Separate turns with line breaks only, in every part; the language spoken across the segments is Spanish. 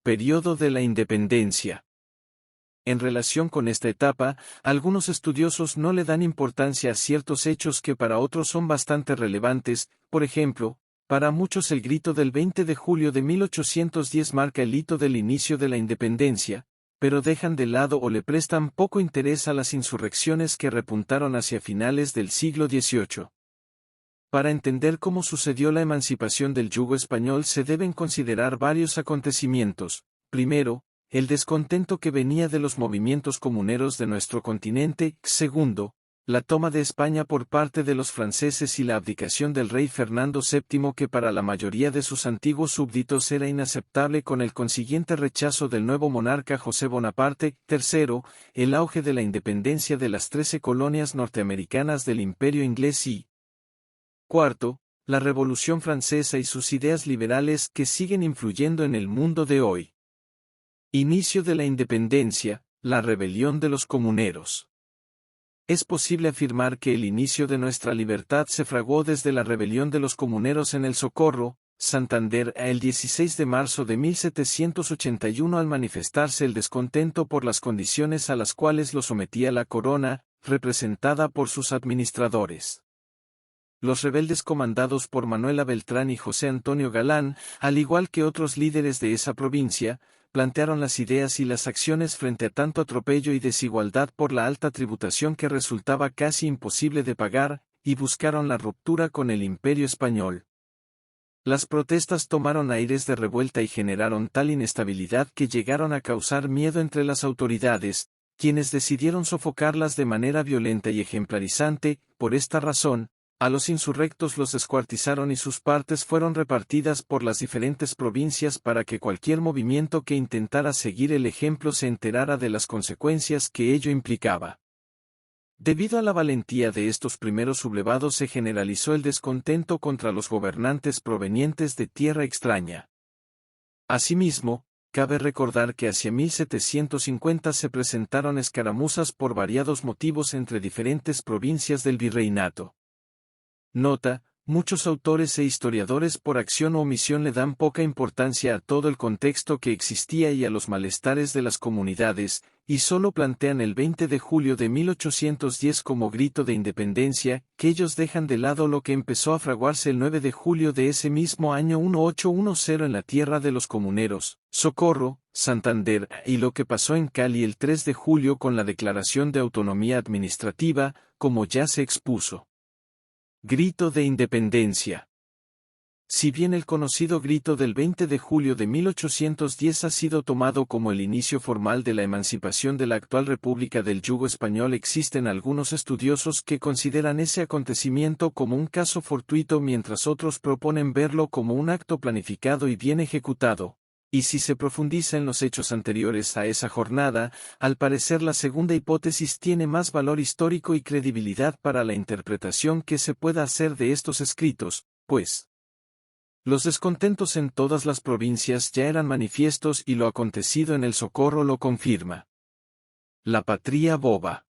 Periodo de la independencia. En relación con esta etapa, algunos estudiosos no le dan importancia a ciertos hechos que para otros son bastante relevantes. Por ejemplo, para muchos el grito del 20 de julio de 1810 marca el hito del inicio de la independencia, pero dejan de lado o le prestan poco interés a las insurrecciones que repuntaron hacia finales del siglo XVIII. Para entender cómo sucedió la emancipación del yugo español se deben considerar varios acontecimientos. Primero, el descontento que venía de los movimientos comuneros de nuestro continente. Segundo, la toma de España por parte de los franceses y la abdicación del rey Fernando VII, que para la mayoría de sus antiguos súbditos era inaceptable, con el consiguiente rechazo del nuevo monarca José Bonaparte. Tercero, el auge de la independencia de las 13 colonias norteamericanas del Imperio inglés y cuarto, la Revolución Francesa y sus ideas liberales que siguen influyendo en el mundo de hoy. Inicio de la independencia, la rebelión de los comuneros. Es posible afirmar que el inicio de nuestra libertad se fraguó desde la rebelión de los comuneros en El Socorro, Santander, el 16 de marzo de 1781, al manifestarse el descontento por las condiciones a las cuales lo sometía la corona, representada por sus administradores. Los rebeldes comandados por Manuela Beltrán y José Antonio Galán, al igual que otros líderes de esa provincia, plantearon las ideas y las acciones frente a tanto atropello y desigualdad por la alta tributación que resultaba casi imposible de pagar, y buscaron la ruptura con el Imperio español. Las protestas tomaron aires de revuelta y generaron tal inestabilidad que llegaron a causar miedo entre las autoridades, quienes decidieron sofocarlas de manera violenta y ejemplarizante. Por esta razón, a los insurrectos los descuartizaron y sus partes fueron repartidas por las diferentes provincias para que cualquier movimiento que intentara seguir el ejemplo se enterara de las consecuencias que ello implicaba. Debido a la valentía de estos primeros sublevados se generalizó el descontento contra los gobernantes provenientes de tierra extraña. Asimismo, cabe recordar que hacia 1750 se presentaron escaramuzas por variados motivos entre diferentes provincias del virreinato. Nota: muchos autores e historiadores por acción o omisión le dan poca importancia a todo el contexto que existía y a los malestares de las comunidades, y solo plantean el 20 de julio de 1810 como grito de independencia, que ellos dejan de lado lo que empezó a fraguarse el 9 de julio de ese mismo año 1810 en la tierra de los comuneros, Socorro, Santander, y lo que pasó en Cali el 3 de julio con la Declaración de Autonomía Administrativa, como ya se expuso. Grito de independencia. Si bien el conocido grito del 20 de julio de 1810 ha sido tomado como el inicio formal de la emancipación de la actual República del Yugo Español, existen algunos estudiosos que consideran ese acontecimiento como un caso fortuito, mientras otros proponen verlo como un acto planificado y bien ejecutado. Y si se profundiza en los hechos anteriores a esa jornada, al parecer la segunda hipótesis tiene más valor histórico y credibilidad para la interpretación que se pueda hacer de estos escritos, pues los descontentos en todas las provincias ya eran manifiestos y lo acontecido en El Socorro lo confirma. La patria boba.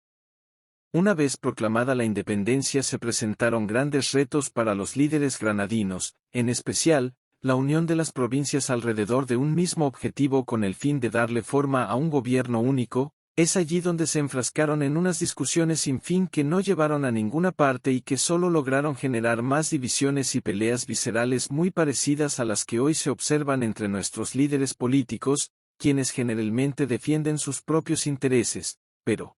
Una vez proclamada la independencia se presentaron grandes retos para los líderes granadinos, en especial, la unión de las provincias alrededor de un mismo objetivo con el fin de darle forma a un gobierno único. Es allí donde se enfrascaron en unas discusiones sin fin que no llevaron a ninguna parte y que solo lograron generar más divisiones y peleas viscerales muy parecidas a las que hoy se observan entre nuestros líderes políticos, quienes generalmente defienden sus propios intereses, pero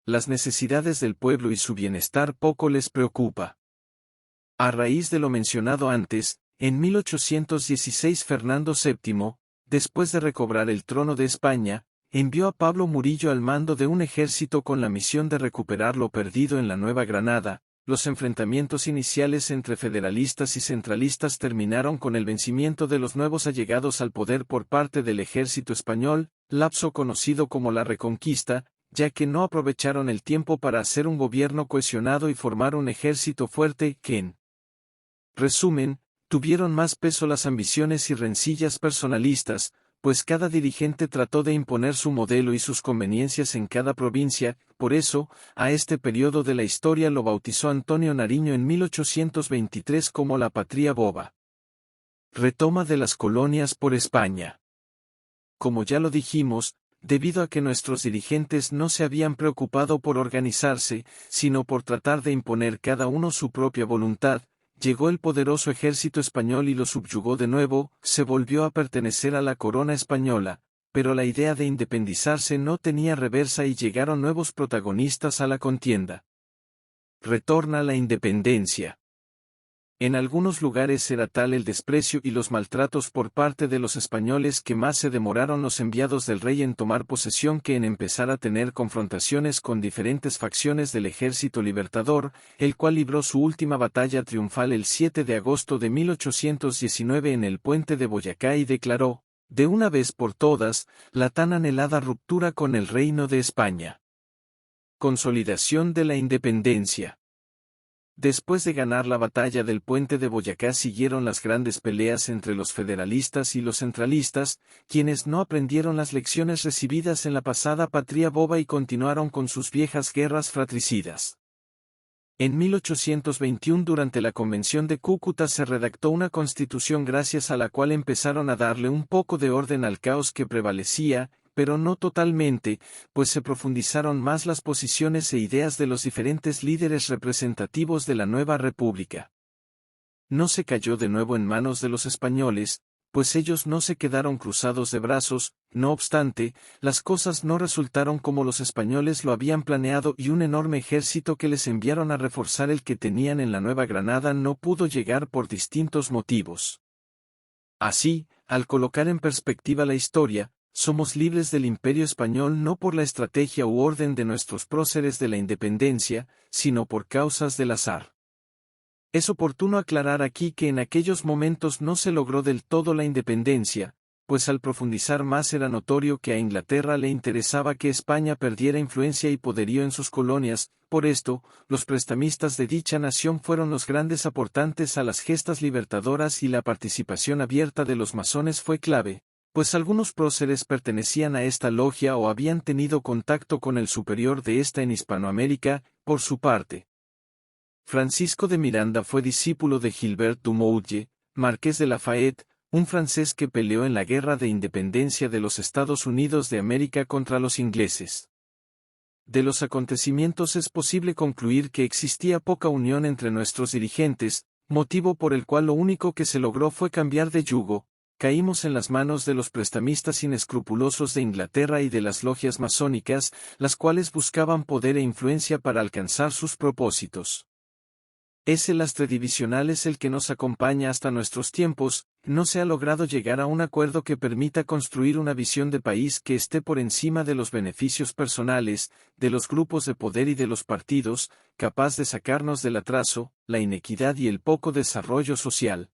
las necesidades del pueblo y su bienestar poco les preocupa. A raíz de lo mencionado antes, en 1816 Fernando VII, después de recobrar el trono de España, envió a Pablo Murillo al mando de un ejército con la misión de recuperar lo perdido en la Nueva Granada. Los enfrentamientos iniciales entre federalistas y centralistas terminaron con el vencimiento de los nuevos allegados al poder por parte del ejército español, lapso conocido como la Reconquista, ya que no aprovecharon el tiempo para hacer un gobierno cohesionado y formar un ejército fuerte que, en resumen, tuvieron más peso las ambiciones y rencillas personalistas, pues cada dirigente trató de imponer su modelo y sus conveniencias en cada provincia. Por eso, a este periodo de la historia lo bautizó Antonio Nariño en 1823 como la patria boba. Retoma de las colonias por España. como ya lo dijimos, debido a que nuestros dirigentes no se habían preocupado por organizarse, sino por tratar de imponer cada uno su propia voluntad, llegó el poderoso ejército español y lo subyugó de nuevo, se volvió a pertenecer a la corona española, pero la idea de independizarse no tenía reversa y llegaron nuevos protagonistas a la contienda. Retorna la independencia. En algunos lugares era tal el desprecio y los maltratos por parte de los españoles que más se demoraron los enviados del rey en tomar posesión que en empezar a tener confrontaciones con diferentes facciones del ejército libertador, el cual libró su última batalla triunfal el 7 de agosto de 1819 en el puente de Boyacá y declaró, de una vez por todas, la tan anhelada ruptura con el Reino de España. Consolidación de la independencia. Después de ganar la batalla del puente de Boyacá siguieron las grandes peleas entre los federalistas y los centralistas, quienes no aprendieron las lecciones recibidas en la pasada patria boba y continuaron con sus viejas guerras fratricidas. En 1821 durante la Convención de Cúcuta se redactó una constitución gracias a la cual empezaron a darle un poco de orden al caos que prevalecía, pero no totalmente, pues se profundizaron más las posiciones e ideas de los diferentes líderes representativos de la nueva república. No se cayó de nuevo en manos de los españoles, pues ellos no se quedaron cruzados de brazos, no obstante, las cosas no resultaron como los españoles lo habían planeado y un enorme ejército que les enviaron a reforzar el que tenían en la Nueva Granada no pudo llegar por distintos motivos. Así, al colocar en perspectiva la historia, somos libres del Imperio Español no por la estrategia u orden de nuestros próceres de la independencia, sino por causas del azar. Es oportuno aclarar aquí que en aquellos momentos no se logró del todo la independencia, pues al profundizar más era notorio que a Inglaterra le interesaba que España perdiera influencia y poderío en sus colonias, por esto, los prestamistas de dicha nación fueron los grandes aportantes a las gestas libertadoras y la participación abierta de los masones fue clave, pues algunos próceres pertenecían a esta logia o habían tenido contacto con el superior de esta en Hispanoamérica, por su parte. Francisco de Miranda fue discípulo de Gilbert Dumouriez, marqués de Lafayette, un francés que peleó en la Guerra de Independencia de los Estados Unidos de América contra los ingleses. De los acontecimientos es posible concluir que existía poca unión entre nuestros dirigentes, motivo por el cual lo único que se logró fue cambiar de yugo. Caímos en las manos de los prestamistas inescrupulosos de Inglaterra y de las logias masónicas, las cuales buscaban poder e influencia para alcanzar sus propósitos. Ese lastre divisional es el que nos acompaña hasta nuestros tiempos, no se ha logrado llegar a un acuerdo que permita construir una visión de país que esté por encima de los beneficios personales, de los grupos de poder y de los partidos, capaz de sacarnos del atraso, la inequidad y el poco desarrollo social.